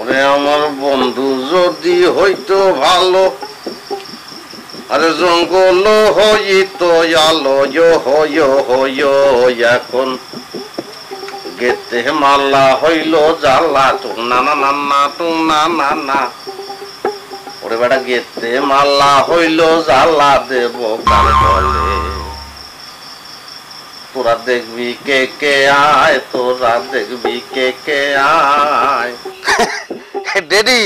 ওরে আমার বন্ধু যদি হইতো ভালো, আরে জঙ্গল হইতো আলো এখন গেতে মাল্লা হইল জ্বালা টুং না না না না টুং না না না। ওরে বেটা গেতে মাল্লা হইল জ্বালা দেব কার বলে, তোরা দেখবি কে কে আয়, তোরা দেখবি কে কে আয়। ডেডি,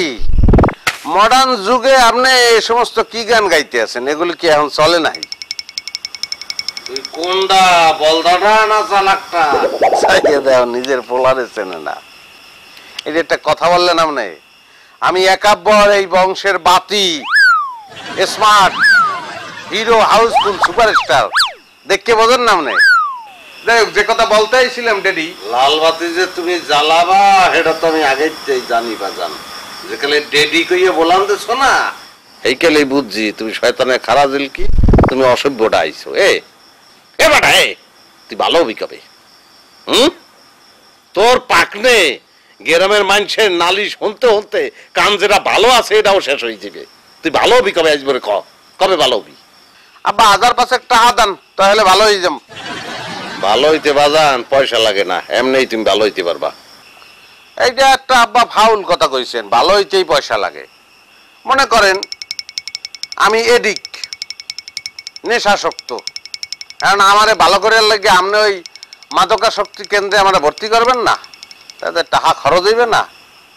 মডার্ন যুগে আপনি এই সমস্ত কি গান গাইতে আছেন? এগুলি কি এখন চলে নাই? তুই কোনটা, বলদাটা না চালাকটা? চাইয়ে দাও, নিজের পোলারে চেনে না। এই যে একটা কথা বললেন আপনি, আমি একাব্বর এই বংশের বাতি, স্মার্ট হিরো, হাউসফুল সুপারস্টার, দেখকে বোঝেন না আপনি? যে কথা বলতে আইছিলাম ডেডি, লাল বাতি যে তুমি জ্বালাবা সেটা তো আমি আগেই জানি বা জান। যেকালে ডেডি কইয়ে বলান দেছো না, এইকালেই বুঝছি তুমি শয়তানের খারা দিল কি, তুমি অসভ্যটা আইছো। এ বেটা, তুই ভালো হবি কবে? তোর পাকনে গ্রামের মানুষের নালি শুনতে শুনতে কান যেটা ভালো আছে এটাও শেষ হয়ে যাবে। তুই ভালো হবি কবে আসবে? কবে ভালো হবি? আব্বা 1000 টাকা দেন তাহলে ভালো হয়ে যাম। ভালো হইতে বাজান পয়সা লাগে না, এমনি তুমি ভালো হইতে পারবা। এইটা একটা আব্বা ফাউল কথা কইছেন, ভালো হইতেই পয়সা লাগে। মনে করেন আমি এডিক, নেশাসক্ত, কারণ আমারে ভালো করে লাগে আপনি ওই মাদকাসক্তি কেন্দ্রে আমার ভর্তি করবেন না, তাতে টাকা খরচ হইবে না,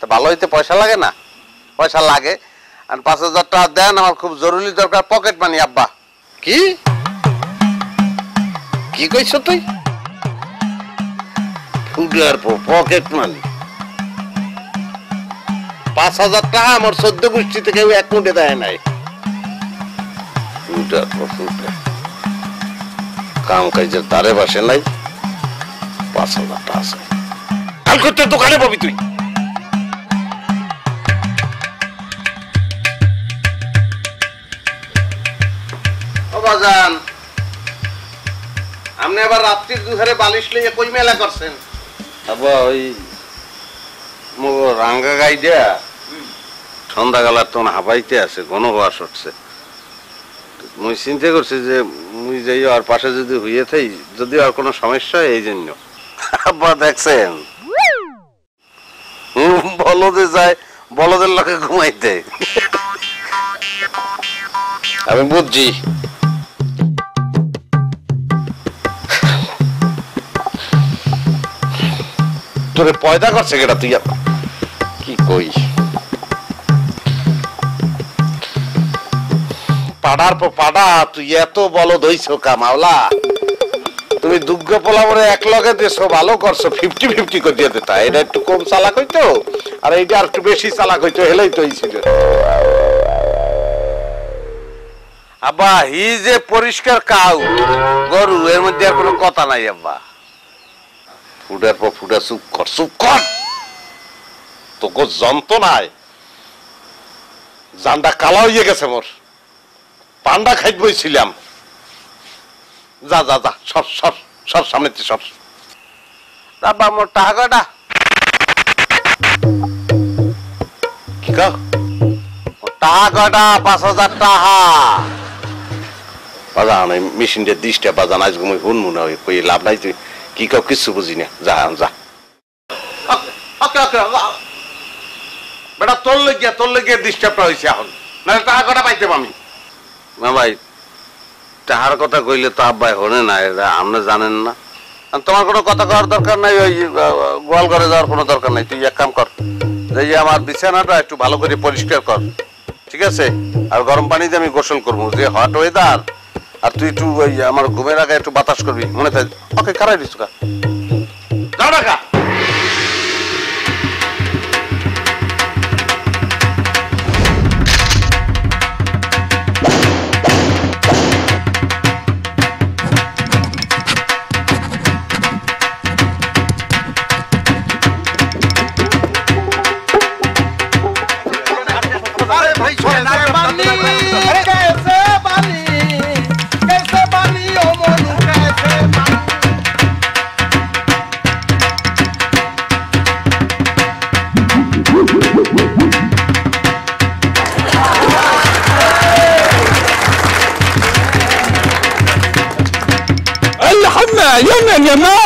তো ভালো হইতে পয়সা লাগে না? পয়সা লাগে। আর 5000 টাকা দেন, আমার খুব জরুরি দরকার, পকেট মানি। আব্বা কি কি কইছ তুই? Footer pocket money? 5000 টাকা আমার 14 গোষ্ঠী থেকে এক মুঠে দেয় নাই। ফুডার কাম কাজের তারে বাসে নাই, 5000 টাকা আছে। কাল করতে দোকানে পাবি তুই। ও বাজান, আপনি আবার রাত্রির দুধারে বালিশ লইয়া কই মেলা করছেন? আবার ওই রাঙ্গা গাই দেয়া সন্ধ্যাবেলার তখন হাবাইতে আছে, ঘনবাস উঠছে। মুই চিন্তা করছি যে মুই যাই আর পাশে যদি হইয়ে থাই, যদি আর কোনো সমস্যা হয় এই জন্য। আব্বা দেখছেন বলদে যায়, বলদের লোকে ঘুমাইতে। আমি বুঝছি তোরে পয়দা করছে কেটা, তুই কি কই? পাড়ার পর পাড়া তুই এত বলদ হইছ কামাওলা, তুমি দুগ্গ পোলামরে এক লগে দেছো, ভালো করছো, 50-50 করে দিয়ে দিতা। এটা একটু কম চালাক হইতো, আর এইটা আর একটু বেশি চালাক হইতো, হেলেই তো হইছিল। আব্বা হি যে পরিষ্কার কাউ গরু, এর মধ্যে আর কোনো কথা নাই। আব্বা ফুটার পর ফুটা, চুপ কর, চুপ কর, তোকে যন্ত্রণায় জানটা কালা হইয়ে গেছে মোর। পান্ডা খাইতে বইছিলাম, যা যা যা, সর সর সর, সামনে সর। বাবা মোর টাকাটা কি কাও? টাকাটা 5000 টাকা বাজান, মেশিন দিয়ে 10টা বাজান, আজ ঘুমাই হুনমু না, কই লাভ নাই। তুই কি কাও কিছু বুঝি না, যা যা। বেটা তোর লেগে ডিস্টার্বটা হয়েছে এখন, না টাকাটা পাইতাম আমি। না ভাই, টাকার কথা কইলে তো আব্বাই হনে না, এটা আপনি জানেন না। তোমার কোনো কথা করার দরকার নাই, ওই গোয়াল ঘরে যাওয়ার কোনো দরকার নাই। তুই এক কাম কর, যে আমার বিছানাটা একটু ভালো করে পরিষ্কার কর, ঠিক আছে? আর গরম পানি দিয়ে আমি গোসল করবো, যে হট ওয়েদার। আর তুই একটু ওই আমার ঘুমের আগে একটু বাতাস করবি, মনে থাকে। ওকে, খারাই দিস কা, যাও টাকা। يمن يا ما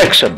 Action.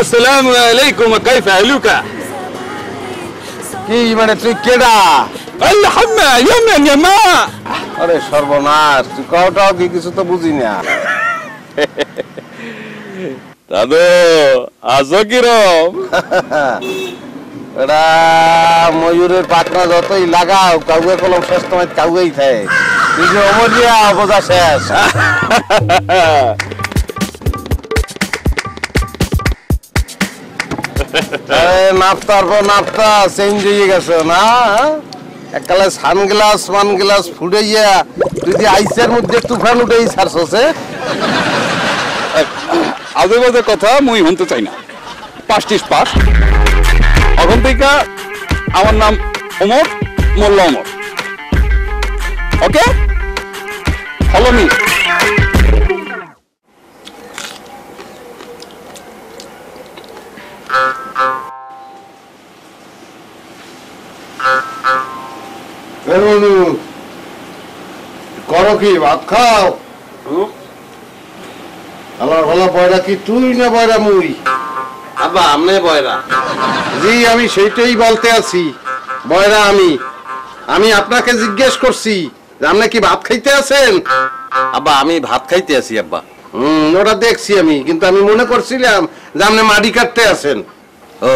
السلام عليكم كيف حالك কি মানে তুই কেডা الحمى يمن يا ما আরে সর্বনাশ তুই কওটাও কি কিছু তো বুঝি না দাদু আজো কিরম এরা ময়ূরের পাখনা যতই লাগাও কাউকে কলম শেষ তোমার কাউকেই থাকে তুই যে অমরিয়া বোঝা শেষ নাফতার পর নাফতা চেঞ্জ হয়ে গেছে না এককালে সানগ্লাস মানগ্লাস ফুটাইয়া তুই যে আইসের মধ্যে তুফান উঠেই ছাড়ছে আজে বাজে কথা মুই শুনতে চাই না পাঁচটিস পাস এখন থেকে আমার নাম ওমর মোল্লা ওমর ওকে ফলো মি করো কি ভাত খাও আমার ভালো বয়রা কি তুই না বয়রা মুই আব্বা আমনে বয়রা জি আমি সেইটাই বলতে আছি বয়রা আমি আপনাকে জিজ্ঞেস করছি যে আপনি কি ভাত খাইতে আছেন আব্বা আমি ভাত খাইতে আছি আব্বা ওটা দেখছি আমি কিন্তু আমি মনে করছিলাম যে আপনি মাটি কাটতে আছেন ও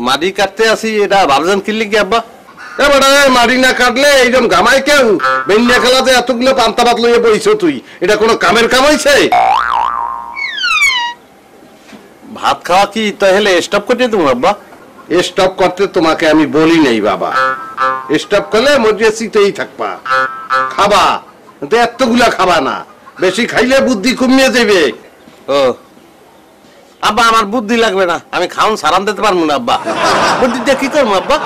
মাটি কাটতে আছি এটা ভাবছেন কিনলি কি আব্বা এবারে মাটি না কাটলে এইরকম গামাই কেউ বেন্যা খেলাতে এতগুলো পান্তা ভাত লইয়ে পড়িছ তুই এটা কোনো কামের কামাইছে ভাত খাওয়া কি তাহলে স্টপ করতে তুমি আব্বা স্টপ করতে তোমাকে আমি বলি নাই বাবা স্টপ করলে মর্যাদাতেই থাকবা খাবা কিন্তু এতগুলা খাবা না বেশি খাইলে বুদ্ধি কমিয়ে দেবে ও আব্বা আমার বুদ্ধি লাগবে না আমি খাওন সারান দিতে পারবো না আব্বা বুদ্ধি দিয়ে কি করবো আব্বা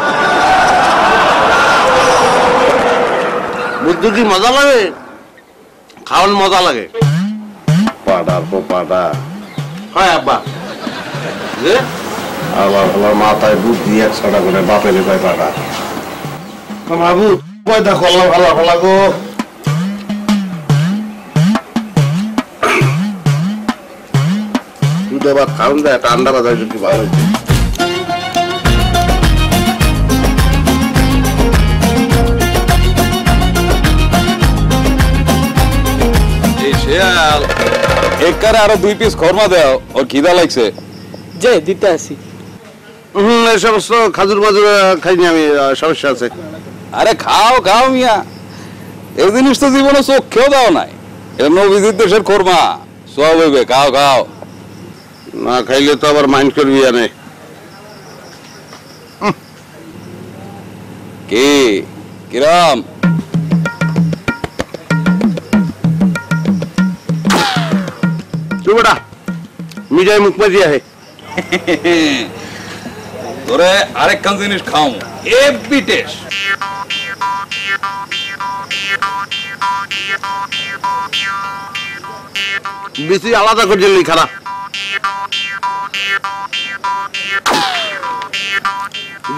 বুদ্ধি কি মজা লাগে খাওয়ান মজা লাগে পাড়ার পো পাড়া হয় আব্বা যে আল্লাহ আল্লাহ মাথায় বুদ্ধি 100টা করে বাপে রে ভাই পাড়া বাবু পয়দা করলাম ভালো ভালো গো দুধ আবার খাওন দেয় ঠান্ডা বাজার কি ভালো হয়েছে শিয়াল একবারে আরো 2 পিস খরমা দাও ওর খিদা লাগছে যে দিতে আসি এই সমস্ত খাজুর মাজুর খাইনি আমি সমস্যা আছে আরে খাও খাও মিয়া এই জিনিস তো জীবনে চোখেও দাও নাই এটা নবীজির দেশের খরমা সব হইবে খাও খাও না খাইলে তো আবার মাইন্ড করবি আনে কি কিরাম মিডিয়ায় মুখ মারিয়া হে তোরে আরেকখান জিনিস খাও এফবি টেস্ট বেশি আলাদা করে দিলি খানা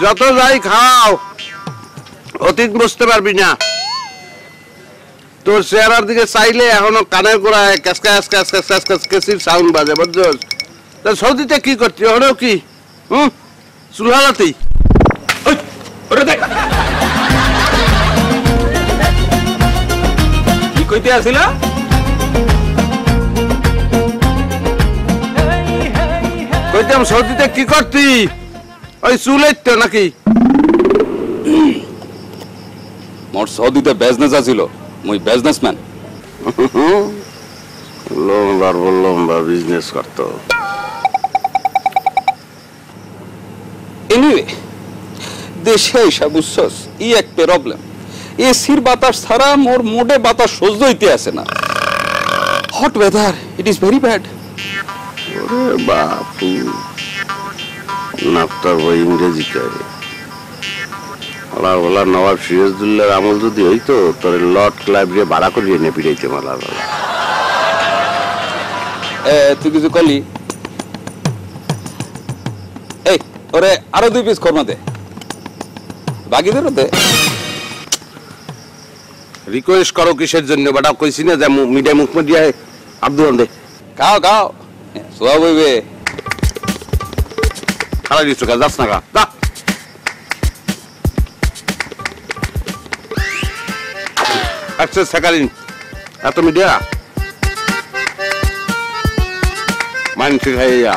যত যাই খাও অতীত বুঝতে পারবি না তোর চেহারার দিকে চাইলে এখনো কানের গোড়ায় ক্যাসকাস ক্যাসকাস ক্যাসকাস কেসির সাউন্ড বাজে বুঝছস তা সৌদিতে কি করছি ওরেও কি চুলহালাতেই ওরে দেখ কি কইতে আসিলা কইতাম সৌদিতে কি করতি ওই চুলের তো নাকি মোর সৌদিতে বিজনেস আছিল মুই বিজনেসম্যান লম্বা বিজনেস করতো এনিওয়ে দেশে এসা বুঝছস ই এক প্রবলেম এসির বাতাস ছাড়া মোর মোটে বাতাস সহ্য হইতে আসে না hot weather it is very bad ওরে বাপু নাফতার বই ইংরেজি কয়ে আল্লাহ বলা নবাব সিরাজদুল্লাহর আমল যদি হইতো তোর লট ক্লাবরে ভাড়া করিয়ে এনে পিড়াইতে মালা তুই কিছু করলি এই ওরে আরো 2 পিস কর্মা দে বাকিদের দে রিকোয়েস্ট করো কিসের জন্য বেটা কইছি না যে মিডিয়া মুখ মে দিয়া আব্দুল দে খাও খাও সোয়া বইবে খালা দিচ্ছ কা যাস না কা যা আচ্ছা সেকারিন এত মিডিয়া মানছি খাইয়া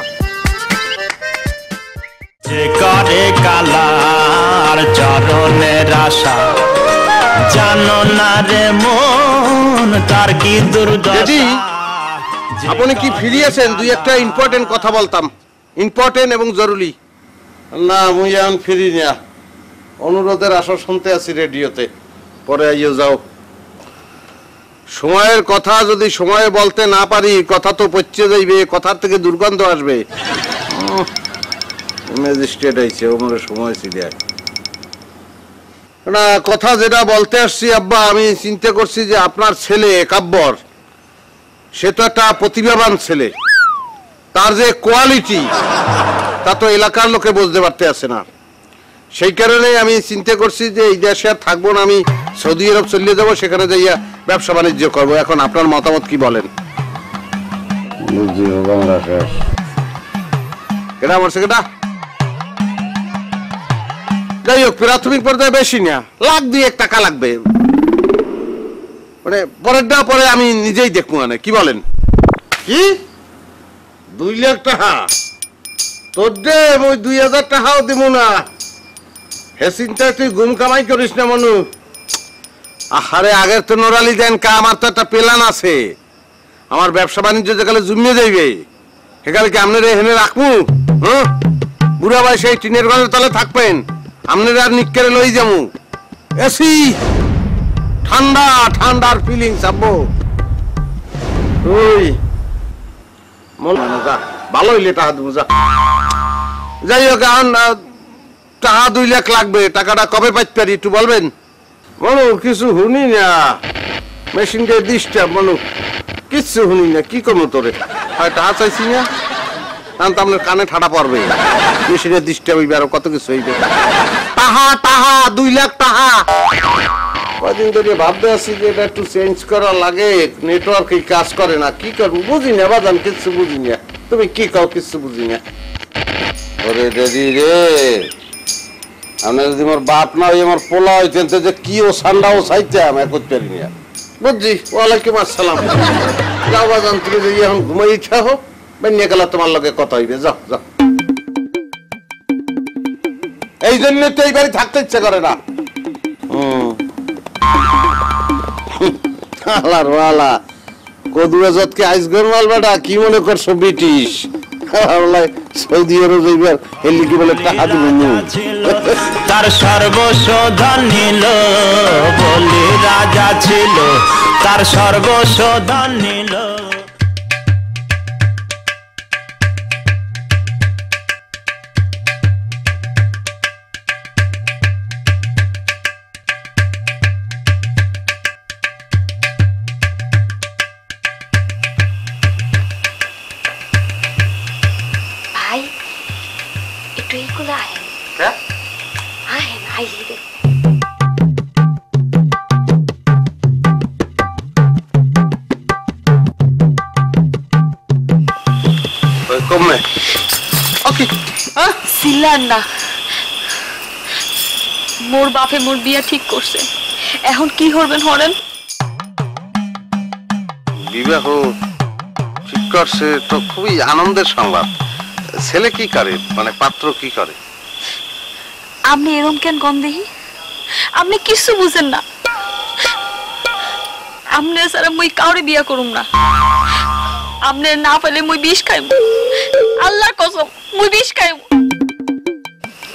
যে করে কালার চরণের আশা জানো না রে মন তার কি দিদি, দুর্দশা আপনি কি ফিরিয়েছেন দুই একটা ইম্পর্টেন্ট কথা বলতাম ইম্পর্টেন্ট এবং জরুরি না মুই এখন ফিরি না অনুরোধের আশা শুনতে আছি রেডিওতে পরে আইও যাও সময়ের কথা যদি সময়ে বলতে না পারি কথা তো পচে যাইবে কথার থেকে দুর্গন্ধ আসবে ম্যাজিস্ট্রেট আইছে ওমরে সময় ছিল না কথা যেটা বলতে আসছি আব্বা আমি চিন্তা করছি যে আপনার ছেলে কাব্বর সে তো একটা প্রতিভাবান ছেলে তার যে কোয়ালিটি তা তো এলাকার লোকে বুঝতে পারতে আসে না সেই কারণে আমি চিন্তা করছি যে এই দেশে আর থাকবো না আমি সৌদি আরব চলে যাবো সেখানে যাইয়া ব্যবসা বাণিজ্য করবো এখন আপনার মতামত কি বলেন কেটা আমার সেটা যাই হোক প্রাথমিক পর্যায়ে বেশি না $1,2 টাকা লাগবে মানে পরেরটা পরে আমি নিজেই দেখবো মানে কি বলেন কি 2 লাখ টাকা তোর দে ওই 2,000 টাকাও দিব না হে চিন্তায় তুই গুম কামাই করিস না মনু আহারে আগের তো নোরালি দেন কা আমার তো একটা প্ল্যান আছে আমার ব্যবসা বাণিজ্য যেখানে জমিয়ে যাইবে সেখানে কি আপনার এখানে রাখবো হ্যাঁ বুড়া ভাই সেই টিনের ঘরের তলে থাকবেন আপনার আর নিক্কেরে লই যাবো এসি ঠান্ডা ঠান্ডার ফিলিংস আব্বু ওই ভালো হইলে টাকা দেবো যা যাই হোক এখন টাকা 2 লাখ লাগবে টাকাটা কবে পাইতে পারি একটু বলবেন মনু কিছু শুনি না মেশিনকে ডিস্টার্ব মনু কিচ্ছু শুনি না কি করবো তোরে হয় টাকা চাইছি না কারণ তো আপনার কানে ঠাডা পড়বে মেশিনের ডিস্টার্ব হইবে আরো কত কিছু হইবে টাহা টাহা 2 লাখ টাকা কদিন ধরে ভাবতে আছি যে এটা একটু চেঞ্জ করা লাগে নেটওয়ার্ক কাজ করে না কি করবো বুঝি না বাদাম কিচ্ছু বুঝি না তুমি কি কাও কিচ্ছু বুঝি না ওরে দিদি রে আপনার যদি আমার বাপ না হই আমার পোলা হইতেন যে কি ও সান্ডাও চাইতাম এক করতে পারি না বুঝছি ওয়ালাইকুম আসসালাম যাও বাদাম তুমি যদি এখন ঘুমাই ইচ্ছা হোক বেরিয়ে গেলে তোমার লগে কথা হইবে যাও যাও এই জন্য তো এই বাড়ি থাকতে ইচ্ছা করে না আল্লাহর ওয়ালা কদুয়া যতকে আইসগর মাল বেটা কি মনে করছো ব্রিটিশ সৌদি আরব যাইবার হেলি কি বলে টাকা দিব তার সর্বস্ব ধন নিল বলি রাজা ছিল তার সর্বস্ব ধন নিল আইলি দেখ কমে ওকে সিল্লান না মোর বাপে মোর বিয়া ঠিক করছে এখন কি করবেন হরেন বিবাহ ঠিক করছে তো খুবই আনন্দের সংবাদ ছেলে কি করে মানে পাত্র কি করে আপনি এরম কেন কম দেখি আপনি কিছু বুঝেন না আপনি সারা মুই কাউরে বিয়া করুম না আপনি না পেলে মুই বিষ খাইব আল্লাহর কসম মুই বিষ খাইব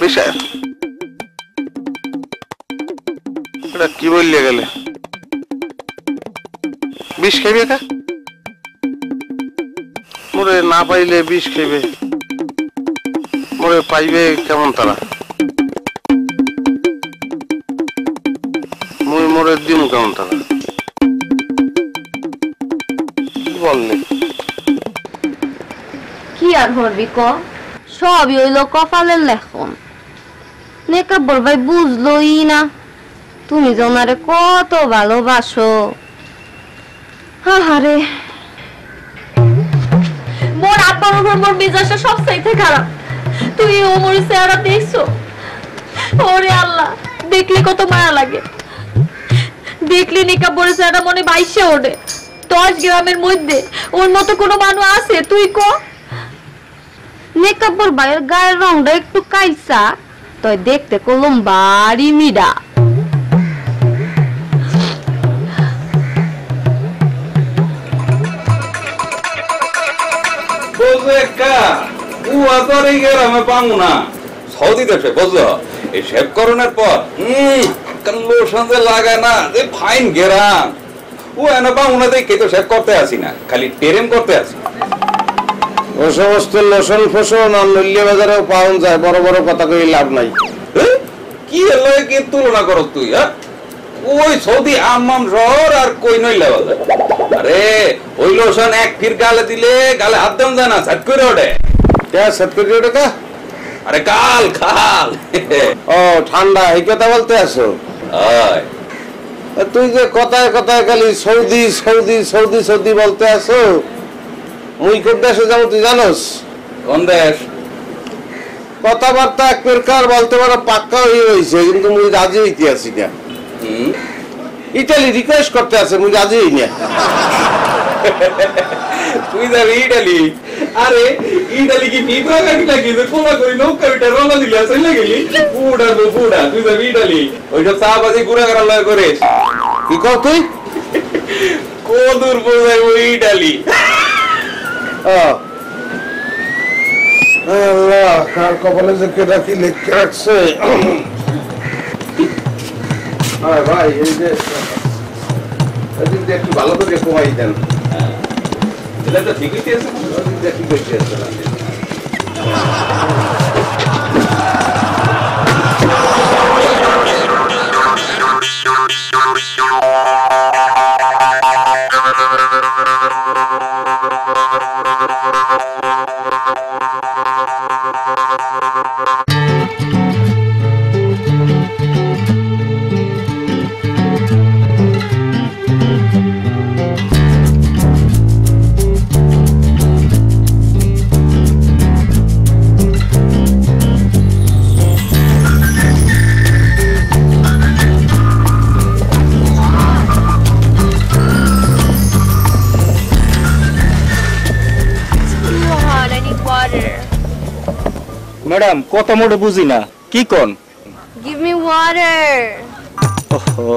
বিষয় এটা কি বললে গেলে বিষ খাইবে কা মোরে না পাইলে বিষ খাইবে মোরে পাইবে কেমন তারা মুই মোরে দিম কেমন তারা কি বললে কি আর হরবি ক সবই হইল কপালের লেখন নেকাব্বর ভাই বুঝলোই না তুমি জনারে কত ভালোবাসো আহারে মোর আব্বার উপর মোর মেজাজটা সবচাইতে খারাপ তুই ও মোর চেহারা দেখছো ওরে আল্লাহ দেখলে কত মায়া লাগে দেখলে নিকাব্বরের চেহারা মনে বাইশে ওঠে 10 গ্রামের মধ্যে ওর মতো কোনো মানুষ আছে তুই ক নেকাব্বর ভাইয়ের গায়ের রংটা একটু কাইসা তাই দেখতে কলম বাড়ি মিডা সৌদি দেশে বুঝলো এই শেভ করণের পর লোশন যে লাগায় না যে ফাইন গেরাম ও এনে পাঙ্গুনা দেখে তো শেভ করতে আসি না খালি টেরেম করতে আসি ও সমস্ত লোশন ফোশন আর নল্লিয়া বাজারেও পাওয়া যায় বড় বড় কথা কই লাভ নাই কি হলো কি তুলনা করো তুই ওই সৌদি আম্মাম শহর আর কই নইলে বাজার আরে ওই লোশন এক ফির গালে দিলে গালে হাত দেন যায় না সাত করে ওঠে সেট করে ওটা কা আরে কাল খাল ও ঠান্ডা এই কথা বলতে আসো হয় তুই যে কথায় কথায় খালি সৌদি সৌদি সৌদি সৌদি বলতে আসো মুই কোন দেশে যাবো তুই জানোস কোন দেশ কথাবার্তা এক প্রকার বলতে পারো পাক্কা হয়ে রয়েছে কিন্তু মুই রাজি হইতে আসি না ইটালি রিকোয়েস্ট করতে আছে মুই রাজি হই না তুই যাবি ইটালি আরে ইটালি কি পিপা কাটি লাগি যে কোলা কই নৌকা বিটা রওনা দিলি আসলে লাগলি বুড়া বুড়া তুই যাবি ইটালি ওইটা চা বাজি গুড়া করা লয় করে কি কর তুই কোদুর বোঝাই ওই ইটালি আল্লাহ কার কপালে যে কেটা কি লিখে রাখছে ভাই এই যে এদিক দিয়ে একটু ভালো করে কমাই দেন এটা তো ঠিকই আছে ওদিক দিয়ে কি করতে আছে ম্যাডাম কত মোড়ে বুঝি না কি কোন গিভ মি ওয়াটার ওহো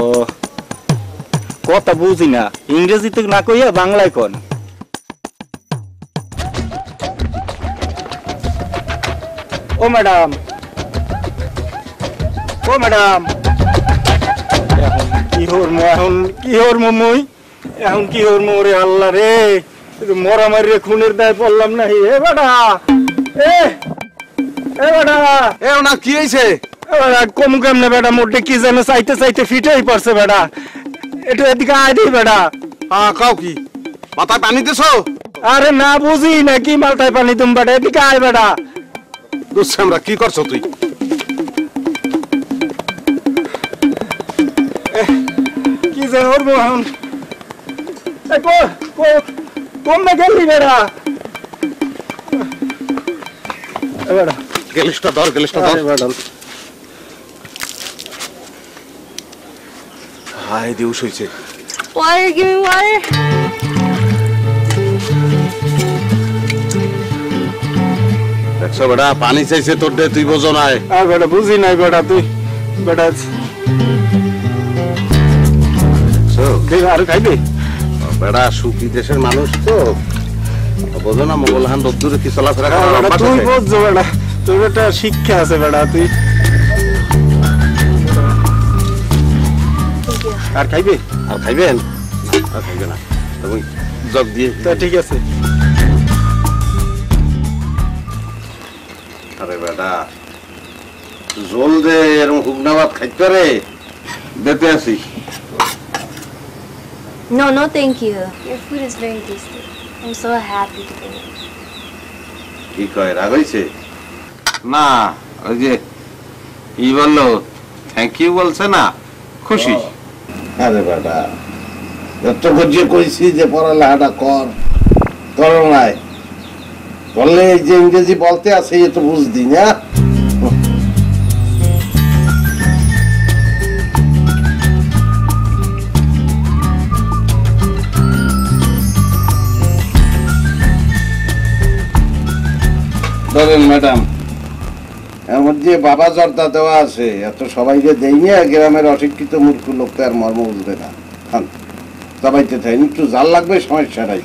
কথা বুঝি না ইংরেজিতে না কইয়া বাংলায় কোন ও ম্যাডাম এখন কি হরমো মুই এখন কি হরমো রে আল্লাহ রে মরামারি রে খুনের দায় পড়লাম না হে বেটা এ বেটা এ না কি হইছে কম কেমনে বেটা মোটে কি যেন চাইতে চাইতে ফিটেই পড়ছে বেটা এটা এদিকে আয় দিই বেটা কাও কি মাথায় পানি দিছো আরে না বুঝি না কি মালটায় পানি তুমি বেটা এদিকে আয় বেটা দুঃসামরা কি করছো তুই কি যে করবো এখন কমে গেলি বেড়া বেড়া গেলিসটা ধর বেড়া হাই দিউস হইছে Water, give me water. দেখছো বেটা পানি চাইছে তোর দে তুই বোঝো নাই আর বেটা বুঝি নাই বেটা তুই বেটা আর খাইবি বেটা সুখী দেশের মানুষ তো বোঝো না মোগল হান রোদ্দুরে কি চলাফেরা করা তুই বুঝছো বেটা তোর একটা শিক্ষা আছে বেটা তুই আর খাইবি আর খাইবেন আর খাইবে না তুমি জগ দিয়ে তা ঠিক আছে আরে বেটা জল দে এরকম হুগনা ভাত খাইতে রে দিতে আসি No, no, thank you. Your food is very tasty. I'm so happy to be here. কি কয় রাগ হইছে না ওই যে ই বললো থ্যাংক ইউ বলছে না খুশি আরে বেটা এত যে কইছি যে পড়ালেখাটা কর করো নাই বললে এই যে ইংরেজি বলতে আছে এ তো বুঝদি না ধরেন ম্যাডাম এমন যে বাবা জর্দা দেওয়া আছে এত সবাইকে দেই না গ্রামের অশিক্ষিত মূর্খ লোক তো আর মর্ম বুঝবে না সবাইতে থাই একটু জাল লাগবে সমস্যা নাই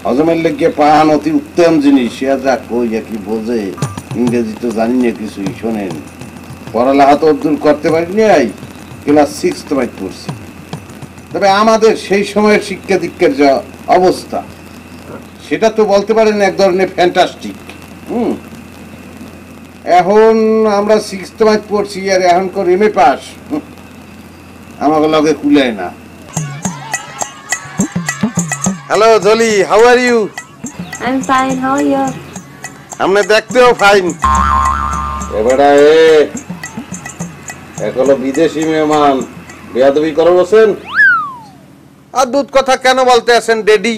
হজমের লেগে পাহান অতি উত্তম জিনিস সে যা কই কি বোঝে ইংরেজি তো জানি না কিছুই শোনেন পড়ালেখা তো দূর করতে পারি নাই ক্লাস 6 তোমায় পড়ছি তবে আমাদের সেই সময়ের শিক্ষা দীক্ষার যা অবস্থা সেটা তো বলতে পারেন এক ধরনের ফ্যান্টাস্টিক এখন আমরা 6 তোমায় পড়ছি আর এখন কর এমএ পাস আমাকে লগে কুলায় না hello Jolly how are you I'm fine. How are you? আপনি দেখতেও ফাইন এবারে এখনো বিদেশি মেহমান বেয়াদবি করে বসেন আর দুধ কথা কেন বলতে আছেন ডেডি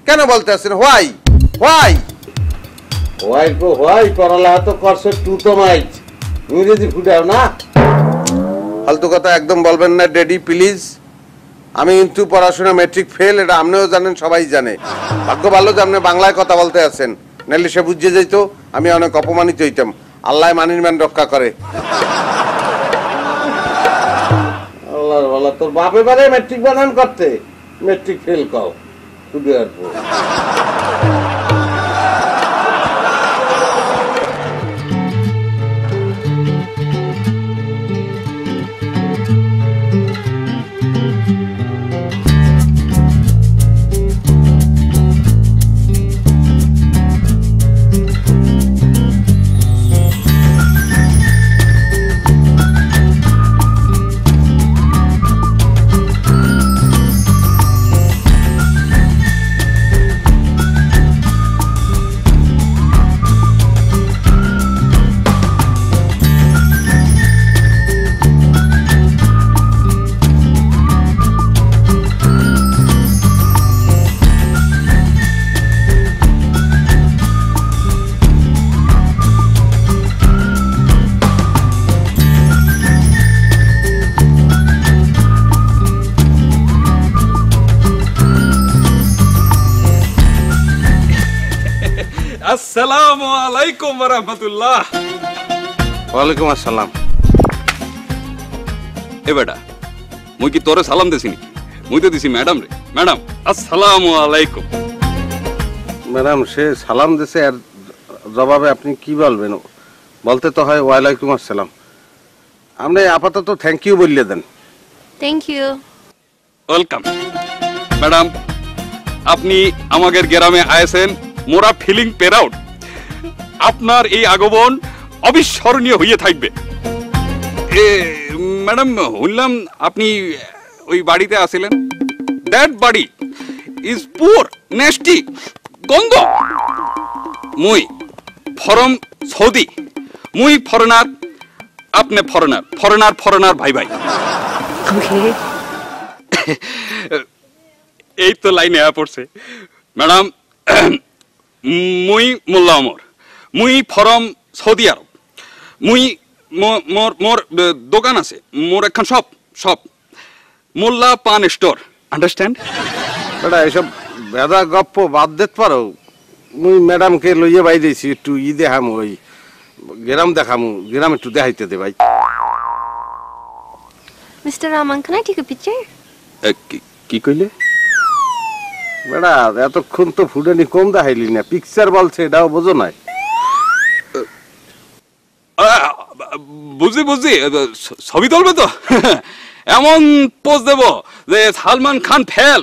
কেন বলতে আছেন হোয়াই হোয়াই হোয়াই পড়ালেখা তো করছে টু তো মাইট ইংরেজি ফুটাও না ফালতু কথা একদম বলবেন না ডেডি প্লিজ আমি কিন্তু পড়াশোনা ম্যাট্রিক ফেল এটা আপনিও জানেন সবাই জানে ভাগ্য ভালো যে আপনি বাংলায় কথা বলতে আছেন নাহলে সে বুঝে যেত আমি অনেক অপমানিত হইতাম আল্লাহ মানির মান রক্ষা করে আল্লাহর বলা তোর বাপে বারে ম্যাট্রিক বানান করতে ম্যাট্রিক ফেল কও শুধু আর আসসালামু আলাইকুম ওয়া রাহমাতুল্লাহ ওয়ালাইকুম আসসালাম এ বেটা মুই কি তোরে সালাম দিছিনি মুই তো দিছি ম্যাডাম রে ম্যাডাম আসসালামু আলাইকুম ম্যাডাম সে সালাম দিছে আর জবাবে আপনি কি বলবেন বলতে তো হয় ওয়ালাইকুম আসসালাম আপনি আপাতত থ্যাংক ইউ বললে দেন Thank you. ওয়েলকাম ম্যাডাম আপনি আমাদের গ্রামে আয়েছেন মোরা ফিলিং প্রাউড আপনার এই আগমন অবিস্মরণীয় হয়ে থাকবে ম্যাডাম শুনলাম আপনি ওই বাড়িতে আসিলেন দ্যাট বাড়ি ইজ পুয়ার নেস্টি গন্ধ মুই ফরম সৌদি মুই ফরেনার আপনি ফরেনার ফরেনার ফরেনার ভাই ভাই ওকে এই তো লাইনে পড়ছে ম্যাডাম মুই মোল্লা ওমর মুই ফরম সৌদি আরব মুই মোর মোর দোকান আছে মোর একখান শপ মোল্লা পান স্টোর আন্ডারস্ট্যান্ড বেটা এসব বেদা গপ্প বাদ দিতে পারো মুই ম্যাডামকে লইয়ে বাই দিয়েছি একটু দেখামু ওই গ্রাম দেখামু গ্রাম একটু দেখাইতে দে ভাই Mr. Rahman, can I take a picture? কি কইলে বেটা এতক্ষণ তো ফুটানি কম দেখাইলি না পিকচার বলছে এটাও বোঝো নাই বুঝি ছবি তুলবে তো এমন পোজ দেব যে সালমান খান ফেল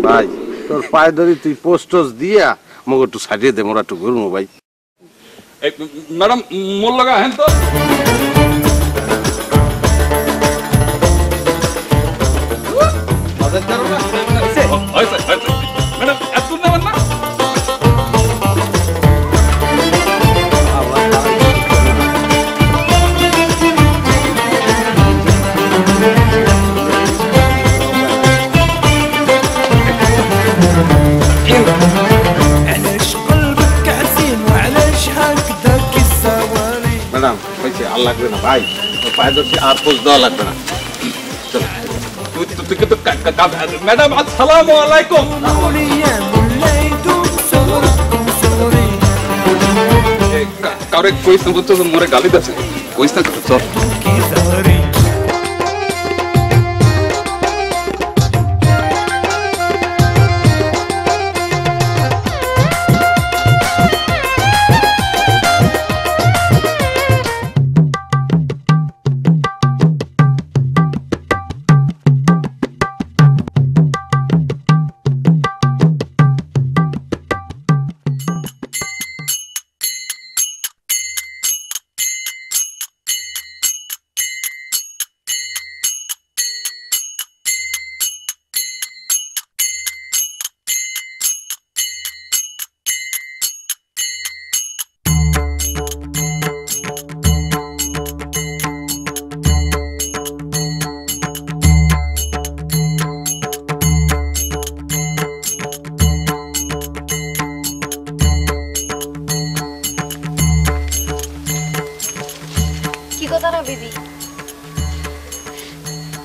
ভাই তোর পায়ে ধরি তুই পোস্টস দিয়া মোক একটু সাজিয়ে দে মোরা একটু ঘুরবো ভাই ম্যাডাম মোর লাগা হেন তো ম্যাডাম এত নেবেন না ম্যাডাম হয়েছে আর লাগবে না ভাই তোর পায়ে ধরছি আর পোস্ট দেওয়া লাগবে না ম্যাডাম আসসালামু আলাইকুম কাউরে কইস না বুঝছো মোরে গালি দিচ্ছে কইস না চল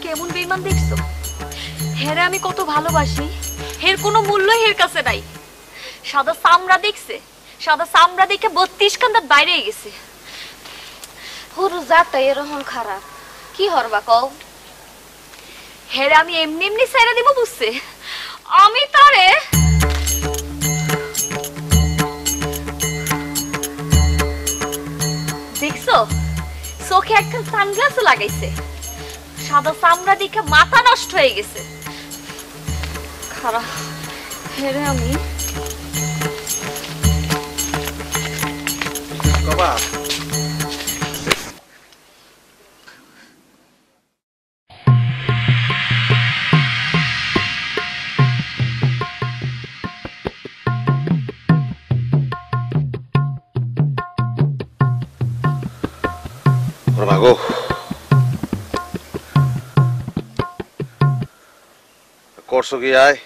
কেমন বেঈমান দেখছো হেরে আমি কত ভালোবাসি হের কোনো মূল্য হের কাছে নাই সাদা চামড়া দেখছে সাদা চামড়া দেখে 32 কান্দাত বাইরে গেছে হুরু জাতটা এরকম খারাপ কি হরবা কও হেরে আমি এমনি এমনি ছেড়ে দিব বুঝছে আমি তারে দেখছো চোখে একটা সানগ্লাস লাগাইছে সাদা চামড়া দেখে মাথা নষ্ট হয়ে গেছে খারাপ হেরে আমি বাবা গো করছো কি আয়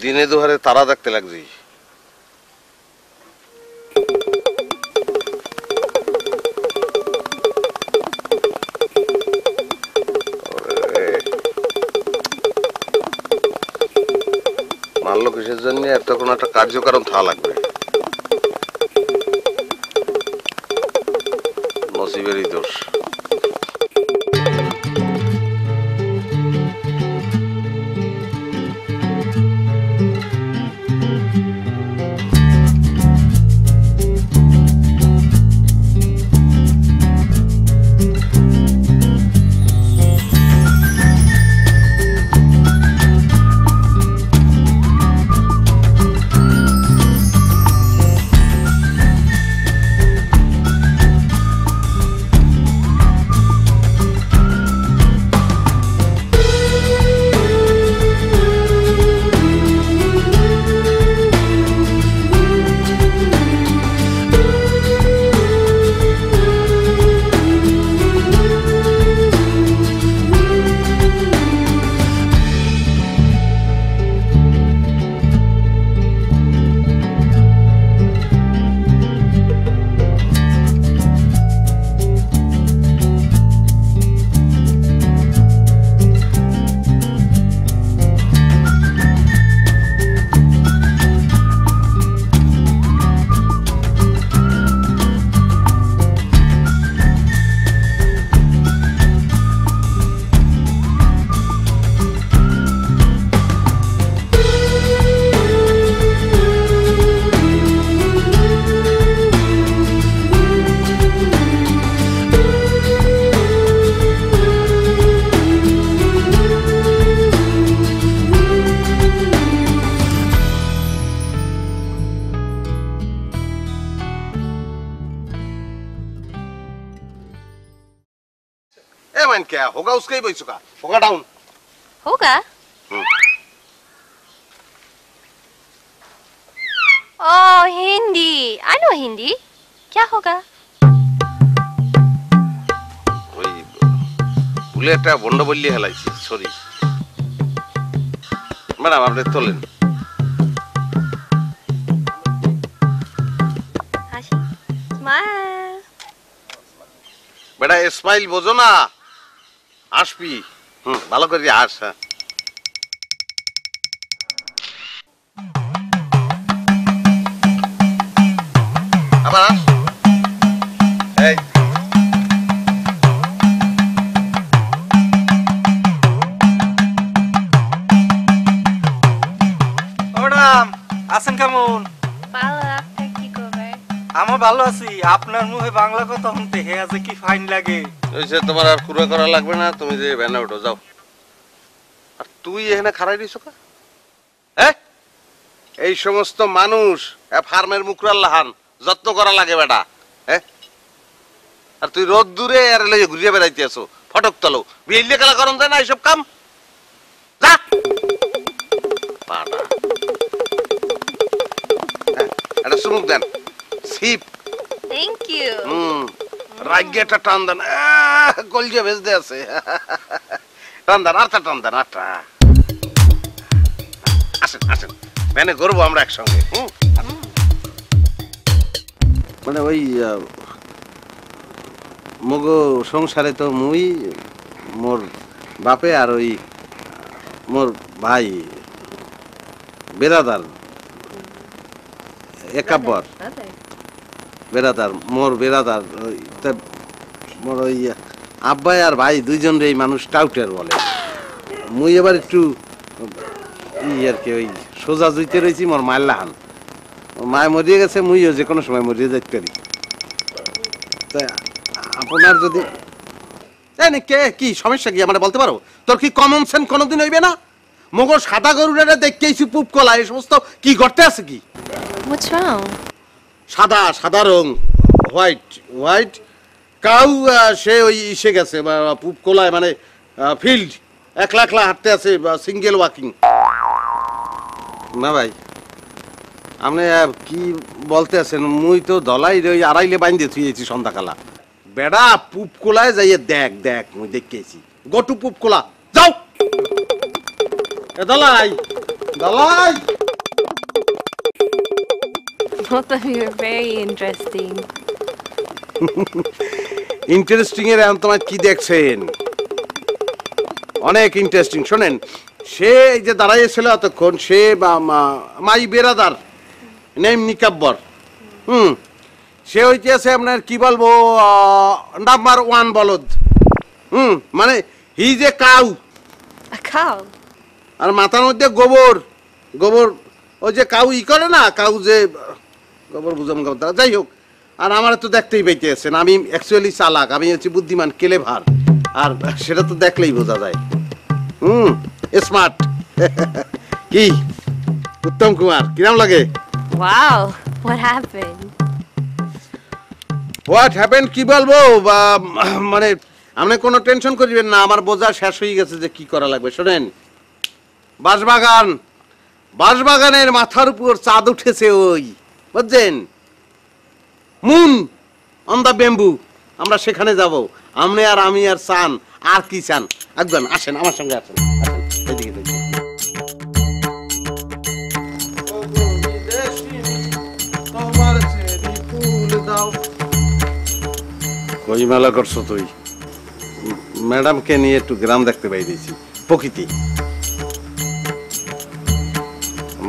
দিনে দুহারে তারা দেখতে লাগছি মারলো কিসের জন্য এত কোনো একটা কার্যকারণ থাকা লাগবে নসিবেরই দোষ मान क्या होगा उसका ही बैसो का होगा डाउन होगा ओह हिंदी आई नो हिंदी क्या होगा ওই ভুলে একটা বন্ড বললি হেলাইছি সরি ম্যাডাম আপনি তোলেন স্মাইল বেটা স্মাইল বোঝো না আসবি ভালো করে আস হ্যাঁ আবার আস এই ম্যাডাম আছেন কেমন ভালো আপনি কি করবে আমার ভালো আছি আপনার মুখে বাংলা কথা শুনতে হে আছে কি ফাইন লাগে ওইসে তোমার আর কুড়া করা লাগবে না তুমি যে ভ্যানে উঠো যাও আর তুই এখানে খাড়াই দিছ কা হ্যাঁ এই সমস্ত মানুষ ফার্মের মুকরাল লাহান যত্ন করা লাগে বেটা হ্যাঁ আর তুই রোদ দূরে আর লেগে ঘুরিয়ে বেড়াইতে আসো ফটক তলো বিয়ে খেলা করন যায় না এইসব কাম যা পাটা এটা সুমুক দেন সিপ থ্যাংক ইউ রাজ্যটা টান দেন কলজে ভেজতে আছে টান দেন আরটা টান দেন আরটা আসেন আসেন ভ্যানে ঘুরবো আমরা একসঙ্গে মানে ওই মগ সংসারে তো মুই মোর বাপে আর ওই মোর ভাই বেরাদার একাব্বর বেরাদার মোর বেরাদার মোর ওই আব্বাই আর ভাই দুইজন রে মানুষ টাউটের বলে মুই এবার একটু আর কি ওই সোজা জুইতে রয়েছি মোর মায়ের লাহান মায় মরিয়ে গেছে মুইও যে কোনো সময় মরিয়ে যাইতে পারি তাই আপনার যদি কে কি সমস্যা কি আমরা বলতে পারো তোর কি কমন সেন্স কোনোদিন হইবে না মগো সাদা গরুটা দেখতেইছি পুপ কলা এই সমস্ত কি করতে আছে কি What's wrong? সাদা সাদা রং হোয়াইট হোয়াইট কাউ সে ওই ইসে গেছে পুপ কোলায় মানে ফিল্ড একলা একলা হাঁটতে আছে সিঙ্গেল ওয়াকিং না ভাই আপনি কি বলতে আছেন মুই তো দলাই ওই আড়াইলে বাইন্দে থুয়েছি সন্ধ্যাকালা বেড়া পুপ কোলায় যাইয়ে দেখ দেখ মুই দেখেছি গটু পুপ কোলা যাও Dalai Dalai Both of you are very interesting. Interesting এর এখন তোমার কি দেখছেন অনেক ইন্টারেস্টিং শোনেন সে এই যে দাঁড়াইয়েছিল এতক্ষণ সে মাই বেরাদার নেম নিকাব্বর সে হইতেছে আপনার কি বলবো নাম্বার 1 বলদ মানে হি যে কাউ A cow? আর মাথার মধ্যে গোবর গোবর ওই যে কাউ ই করে না কাউ যে গোবর বুঝাম গাবতা যাই হোক আর আমার তো দেখতেই পাইতেছেন আমি অ্যাকচুয়ালি চালাক আমি হচ্ছে বুদ্ধিমান কেলেভার আর সেটা তো দেখলেই বোঝা যায় স্মার্ট কি উত্তম কুমার কিরম লাগে Wow, what happened? What happen কি বলবো মানে আপনি কোনো টেনশন করিবেন না আমার বোঝা শেষ হয়ে গেছে যে কি করা লাগবে শোনেন বাঁশবাগান বাঁশবাগানের মাথার উপর চাঁদ উঠেছে ওই বুঝছেন মুন অন দা বেম্বু আমরা সেখানে যাব আপনি আর আমি আর চান আর কি চান একজন আসেন আমার সঙ্গে আসেন এদিকে কই মেলা করছো তুই ম্যাডামকে নিয়ে একটু গ্রাম দেখতে বাইরেছি প্রকৃতি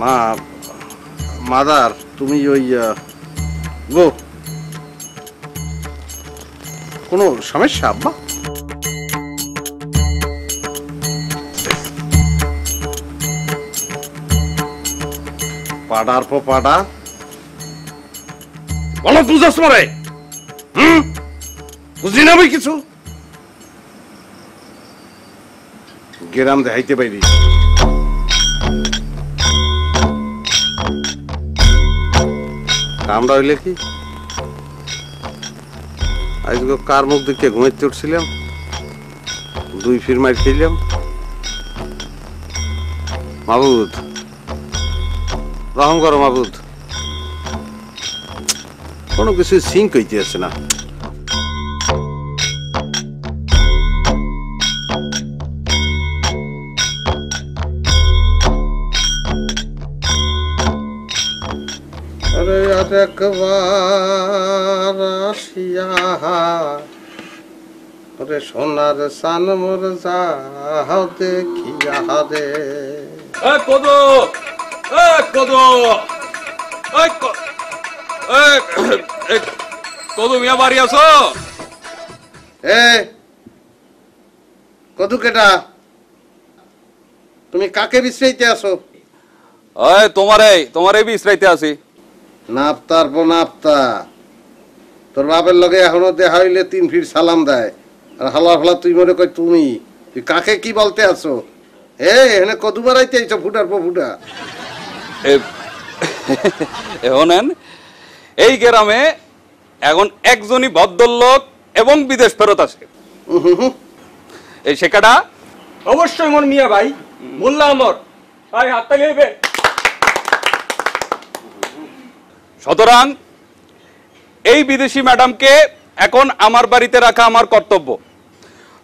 মা মাদার তুমি ওই গো কোনো সমস্যা আব্বা পাড়ার পর পাড়া বলো বুঝাস মরে বুঝি না ভাই কিছু গ্রাম দেখাইতে পারি কামড়া হইলে কি আজকে কার মুখ দেখে ঘুমাইতে উঠছিলাম দুই ফির মার খেলাম। মাবুদ রহম করো মাবুদ, কোনো কিছু সিঙ্ক হইতে আছে না। আরে আর একবার আসিয়া ওরে সোনার সান মোর যাও দেখিয়া রে। কদু কদু মিয়া বাড়ি আছো? এ কদু কেটা, তুমি কাকে বিশ্রাইতে আসো? তোমারে বিশ্রাইতে আছি। নাফতার নাফতা, তোর বাপের লগে এখনো দেখা হইলে 3 ফিট সালাম দেয়, আর হালা ফালা তুই মনে কর তুই কাকে কি বলতে আছো? এখানে কদু বাড়াইতে আইছো ফুটার পর ফুটা। শোনেন, এই গ্রামে এখন একজনই ভদ্রলোক এবং বিদেশ ফেরত আছে। এই শেখাটা অবশ্যই মোর মিয়া ভাই মোল্লা আমর ভাই হাতটা গেবে। সুতরাং এই বিদেশি ম্যাডামকে এখন আমার বাড়িতে রাখা আমার কর্তব্য।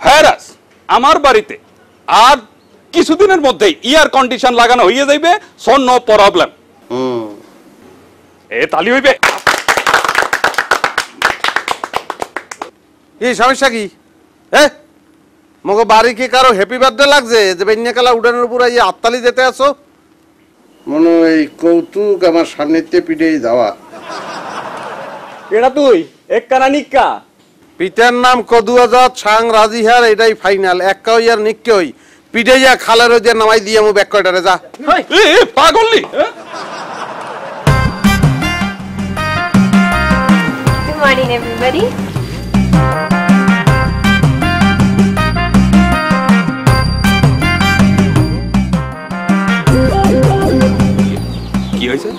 হ্যারাস আমার বাড়িতে আর কিছুদিনের মধ্যেই এয়ার কন্ডিশন লাগানো হয়ে যাইবে, সো নো প্রবলেম। এ তালি হইবে। কি সমস্যা কি? মগো বাড়ি কি কারো হ্যাপি বার্থডে লাগছে যে বেন্যাকালা উড়ানের উপর এই আত্তালি যেতে আছো? মনে এই কৌতুক আমার সামনেতে পিঠেই যাওয়া। এটা তুই এক কানা নিক্কা। পিতার নাম কদু আজাদ সাং রাজিহার, এটাই ফাইনাল। একটা হই আর নিক্কে হই পিঠে যা খালের ওই দিয়ে নামাই দিয়ে মু ব্যাক কয়টারে যা। পাগললি। Good morning, everybody. কি হয়েছে?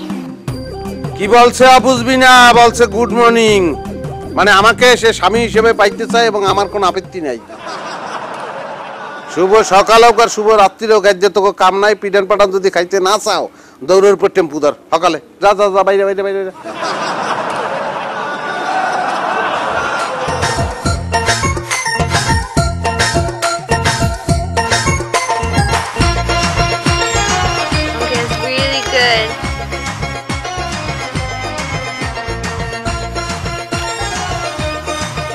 কি বলছে বুঝবি না, বলছে গুড মর্নিং, মানে আমাকে সে স্বামী হিসেবে পাইতে চায় এবং আমার কোনো আপত্তি নাই। শুভ সকাল হোক আর শুভ রাত্রি হোক, এর যে তোকে কাম নাই। পিটান পাটান যদি খাইতে না চাও, দৌড়ের উপর টেম্পু ধর সকালে। যা যা যা বাইরে বাইরে বাইরে। Okay, it's really good.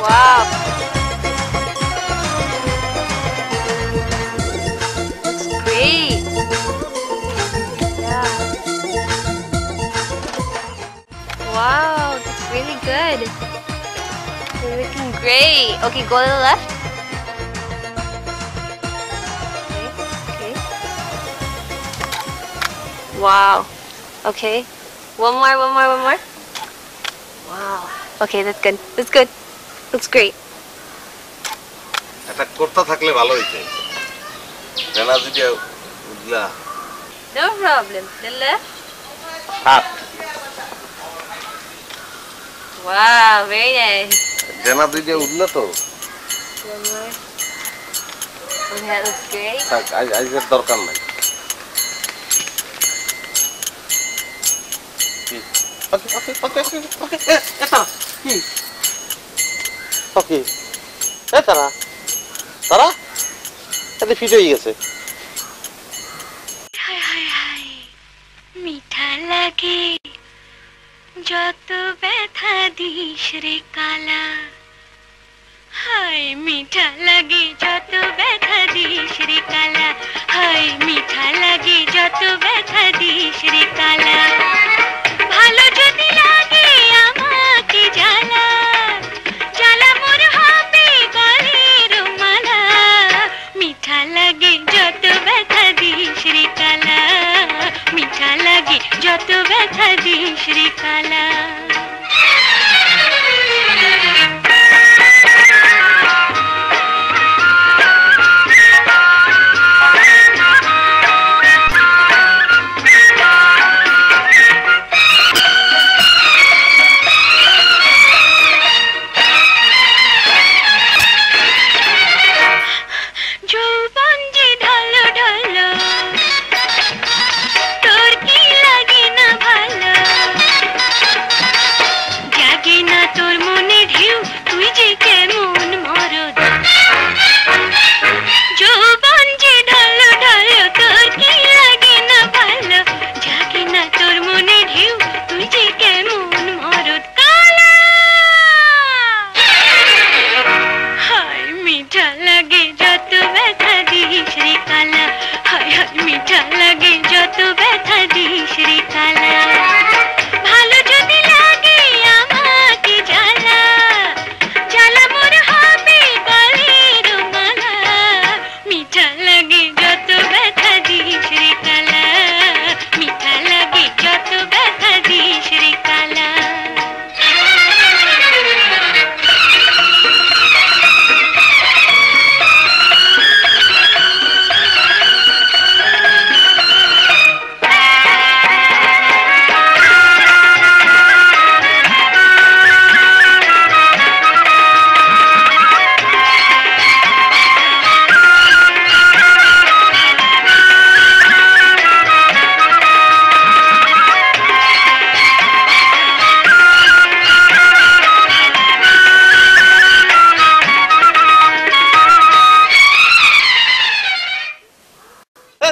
Wow. Looks great. Yeah. Wow, that's really good. You're looking great. Okay, go to the left. Okay, okay. Wow. Okay. One more, one more, one more. Wow. Okay, that's good. That's good. Looks great. এটা করতে থাকলে ভালো হইছে। জানা যদি উদলা। No problem. The left. হাত Wow, very nice. জানা দিদি উদলা তো। One more. Okay, that looks great. থাক আজকের দরকার নাই। ওকে ওকে ওকে ওকে এটা কি? ওকে এ তারা তারা এটা ফিট হয়ে গেছে। হায় হায় হায় মিঠা লাগে যত ব্যথা দিস রে কালা, হায় মিঠা লাগে যত ব্যথা দিস রে কালা, হায় মিঠা লাগে যত ব্যথা দিস রে কালা, ভালো যদি লাগে আমাকে জ্বালা, জ্বালা মোর হবে গলের মালা, মিঠা লাগে যত ব্যথা দিস রে কালা, মিঠা লাগে যত ব্যথা দিস রে কালা। ঢেউ তুই যে কেমন মরদ যৌবন যে ঢালো ঢালো তোর কি লাগে না ভালো জাগে না তোর মনে ঢেউ তুই যে কেমন মরদ কালা হায় মিঠা লাগে যত ব্যথা দিস রে কালা হায় হায় মিঠা লাগে যত ব্যথা দিস রে কালা ভালো যদি লাগে আমাকে জ্বালা জ্বালা মোর হবে বাড়ির মালা মিঠা লাগে যত ব্যথা দিস রে কালা মিঠা লাগে যত ব্যথা দিস রে কালা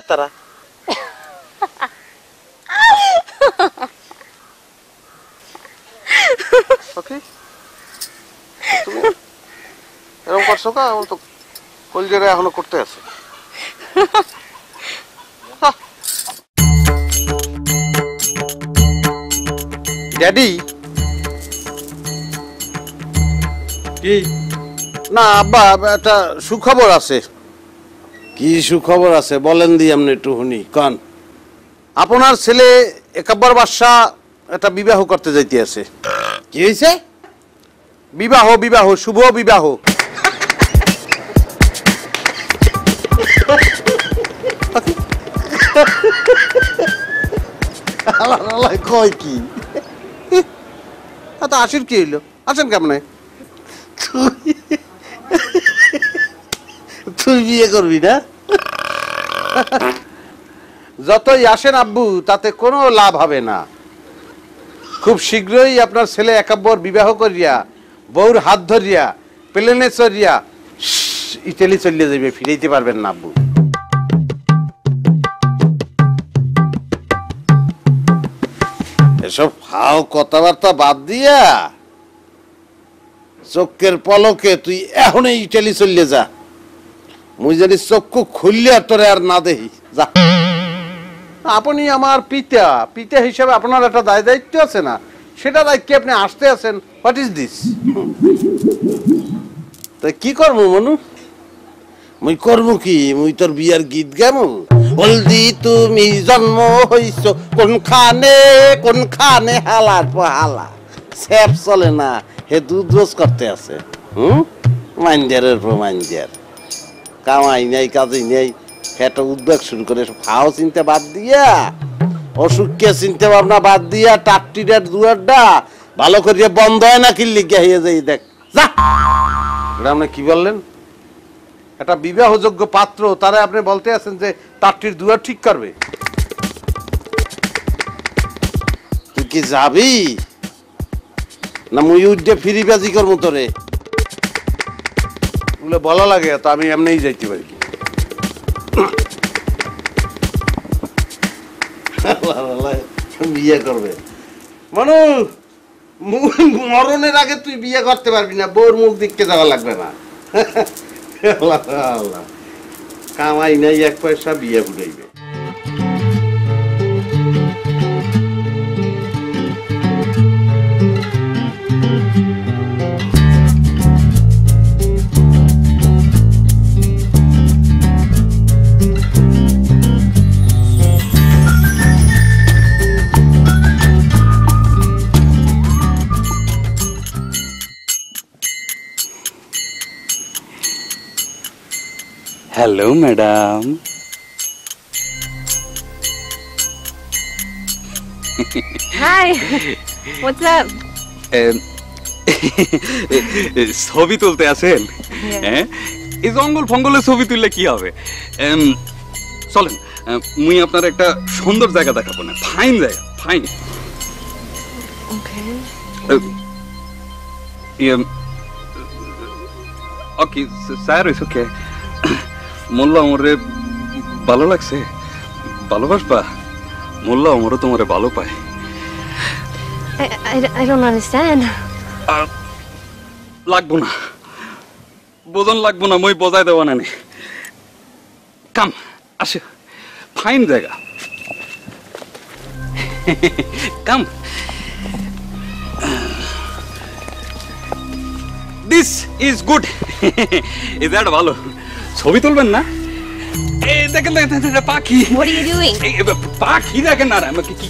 তারা ওকে তুমি এরকম করছো কা আমার তো কলজেরা এখনো করতে আছে ড্যাডি কি না আব্বা একটা সুখবর আছে কি সুখবর আছে বলেন দি আপনি একটু শুনি কন আপনার ছেলে একাব্বর বাদশা একটা বিবাহ করতে যাইতে আছে কি হয়েছে বিবাহ বিবাহ শুভ বিবাহ কয় কি আশির কি হইলো আসেন কেমনে তুই বিয়ে করবি না যতই আসেন আব্বু তাতে কোনো লাভ হবে না খুব শীঘ্রই আপনার ছেলে একাব্বর বিবাহ করিয়া বউর হাত ধরিয়া প্লেনে চড়িয়া ইটালি চলিয়ে যাবে ফিরাইতে পারবেন না আব্বু এসব ফাও কথাবার্তা বাদ দিয়া চোখের পলকে তুই এখনই ইটালি চললে যা মুই জানি চক্ষু খুললে আর তোরে আর না দেহি যা আপনি আমার পিতা পিতা হিসাবে আপনার একটা দায় দায়িত্ব আছে না সেটা দায়িত্বে আপনি আসতে আছেন হোয়াট ইজ দিস তা কি করবো মনু মুই করবো কি মুই তোর বিয়ার গীত গামু হলদি তুমি জন্ম হইছ কোনখানে হালার হালা স্যাপ চলে না হে দুধ রোজ করতে আছে মাইন্ডারের পর মাইন্ডার কামাই নাই কাজই নেই একটা উদ্যোগ শুরু করে ফাও চিন্তা বাদ দিয়া অসুখকে চিন্তা ভাবনা বাদ দিয়া টাকটিটার দুয়ারটা ভালো করিয়া বন্ধ হয় না কিল্লি গিয়ে যাই দেখ যা এটা আপনি কি বললেন একটা বিবাহযোগ্য পাত্র তারা আপনি বলতে আছেন যে তারটির দুয়ার ঠিক করবে তুই কি যাবি না মুই উঠে ফিরি বাজি করবো তোরে বলে বলা লাগে তো আমি এমনিই যাইতে পারি বিয়ে করবে মানু মরণের আগে তুই বিয়ে করতে পারবি না বউর মুখ দিকতে যাওয়া লাগবে না কামাই নাই এক পয়সা বিয়ে ফুটাইবে Hello, madam. Hi. What's up? ছবি তুলতে আছেন হ্যাঁ এই জঙ্গল ফঙ্গলে ছবি তুললে কি হবে চলেন মুই আপনার একটা সুন্দর জায়গা দেখাবো না ফাইন জায়গা fine Okay. Okay sir it's okay মোল্লা ওমরে ভালো লাগছে ভালোবাসবা মোল্লা ওমরও তোমারে ভালো পায় I don't understand. লাগবো না বোঝন লাগবো না মই বজাই দেওয়া না কাম আসে ফাইন জায়গা কাম দিস ইজ গুড এটা ভালো ছবি তুলবেন না এই দেখেন দেখেন পাখি What are you doing? পাখি দেখেন না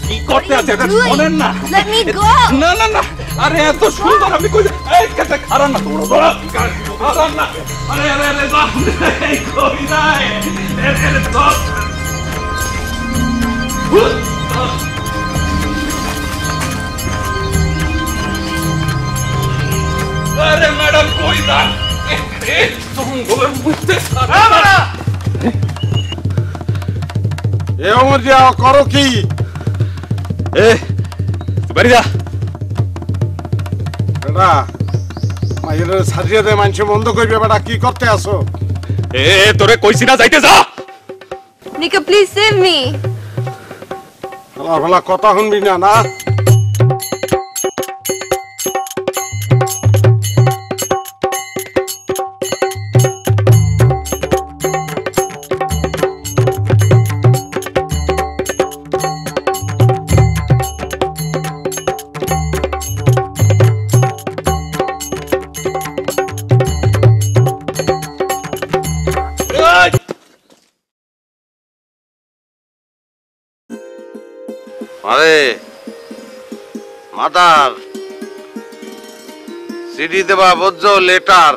কি করতে আছে এটা doing? শোনেন না Let me go. না না না আরে এত সুন্দর আমি কই এই কাছে খারাপ না তোমরা খারাপ না আরে আরে আরে বাপ এই কই নাই এর তো আরে ম্যাডাম কই না তুমি গোলে বুঝতে সারা এ ওমর জিয়া করো কি এ বাড়ি যা বেটা মাইরে সাজিয়ে দে মানুষ বন্ধ করবে বেটা কি করতে আসো এ তোরে কইছি না যাইতে যা Nika, please save me. আমার ভালা কথা শুনবি না না আরে মাদার সিডি দেবা বুঝছো লেটার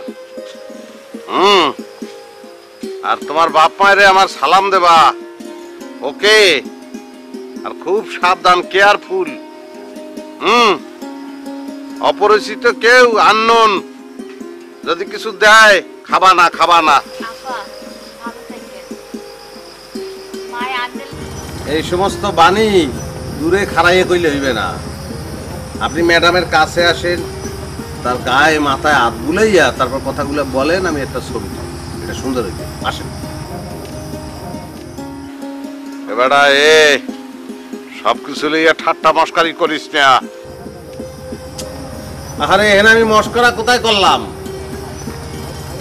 আর তোমার বাপ মায়েরে আমার সালাম দেবা ওকে আর খুব সাবধান কেয়ারফুল অপরিচিত কেউ আননোন যদি কিছু দেয় খাবা না এই সমস্ত বাণী দূরে খাড়াইয়ে কইলে হইবে না আপনি ম্যাডামের কাছে আসেন তার গায়ে মাথায় হাত বুলাইয়া তারপর কথাগুলো বলেন আমি একটা ছবি তুলব এটা সুন্দর হইবে আসেন এবারে এ সবকিছু লইয়া ঠাট্টা মস্কারি করিস না আরে এখানে আমি মস্করা কোথায় করলাম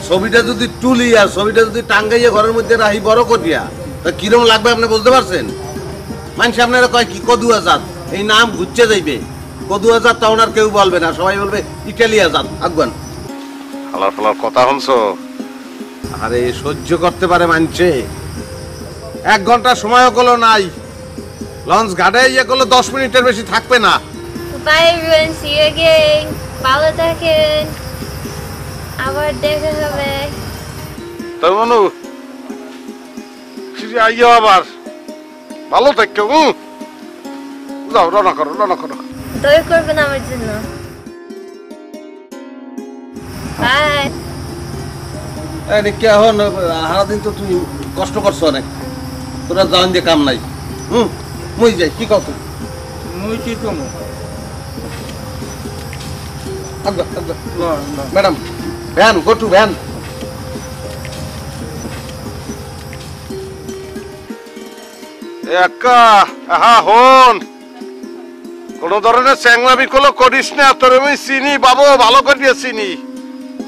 ছবিটা যদি তুলি আর ছবিটা যদি টাঙ্গাইয়া ঘরের মধ্যে রাখি বড় করিয়া তা কিরম লাগবে আপনি বুঝতে পারছেন মানুষ আপনারা কয় কি কদু আজাদ এই নাম ঘুরছে যাইবে কদু আজাদ তখন আর কেউ বলবে না সবাই বলবে ইটালি আজাদ আগুয়ান ফালার ফালার কথা শুনছো আরে সহ্য করতে পারে মানছে 1 ঘন্টা সময়ও গুলো নাই লঞ্চ ঘাটে ইয়ে করলে 10 মিনিটের বেশি থাকবে না Bye everyone, see you again. ভালো থাকেন আবার দেখা হবে তাই মনু ফিরে আইও আবার ভালো থাকো যাও রওনা করো দয়া করবেন আমার জন্য বাই এই কি এখন সারাদিন তো তুই কষ্ট করছো অনেক তোরা যাওয়ান দিয়ে কাম নাই মুই যাই কি কত মুই কি কমু madam van go to van একা আহা হন কোন ধরনের চ্যাংলামি গুলো করিস না তোর আমি চিনি বাবু ভালো করে চিনি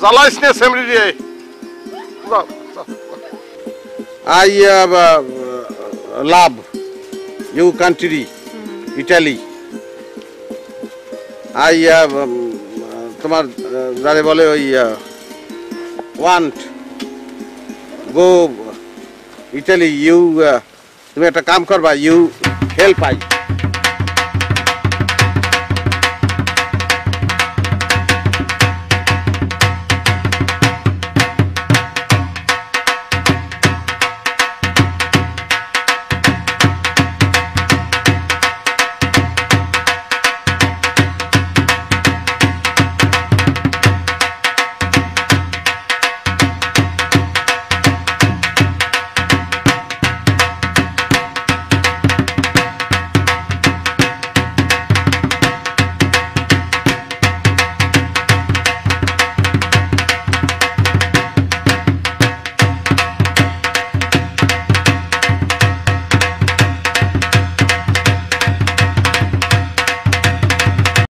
জ্বালাইস না সেমরি রে I love you country Italy আই তোমার যারে বলে ওই ওয়ান্ট গো ইটালি ইউ তুমি একটা কাম করবা ইউ হেল্প আই